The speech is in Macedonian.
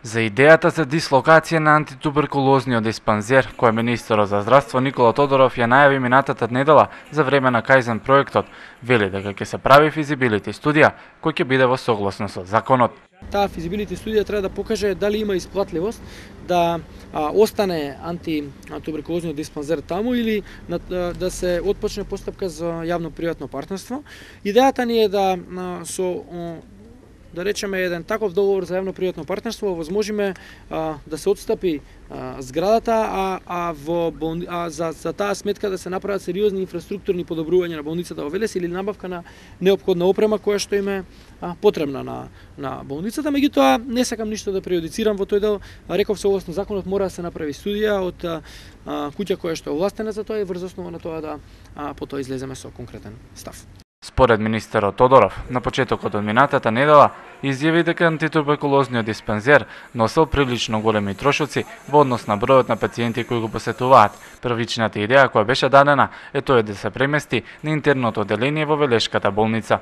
За идејата за дислокација на антитуберкулозниот диспанзер, кој министерот за здравство Никола Тодоров ја најави минатата недела за време на Кајзен проектот, вели дека ќе се прави физибилити студија кој ќе биде во согласно со законот. Таа физибилити студија треба да покаже дали има исплатливост да остане антитуберкулозниот диспанзер таму или да се отпочне постапка за јавно-приватно партнерство. Идејата ни е да речеме еден таков договор за јавно-приватно партнерство овозможиме да се отстапи зградата, за таа сметка да се направат сериозни инфраструктурни подобрувања на болницата во Велес или набавка на неопходна опрема која што им е потребна на болницата. Меѓутоа не сакам ништо да прејудицирам во тој дел. Реков согласно законот мора да се направи студија од куќа која што е овластена за тоа и врз основа на тоа да потоа излеземе со конкретен став. Според министерот Тодоров, на почетокот од минатата недела изјави дека антитуберкулозниот диспанзер носел прилично големи трошоци во однос на бројот на пациенти кои го посетуваат. Првичната идеја која беше дадена е тоа да се премести на интерното одделение во Велешката болница.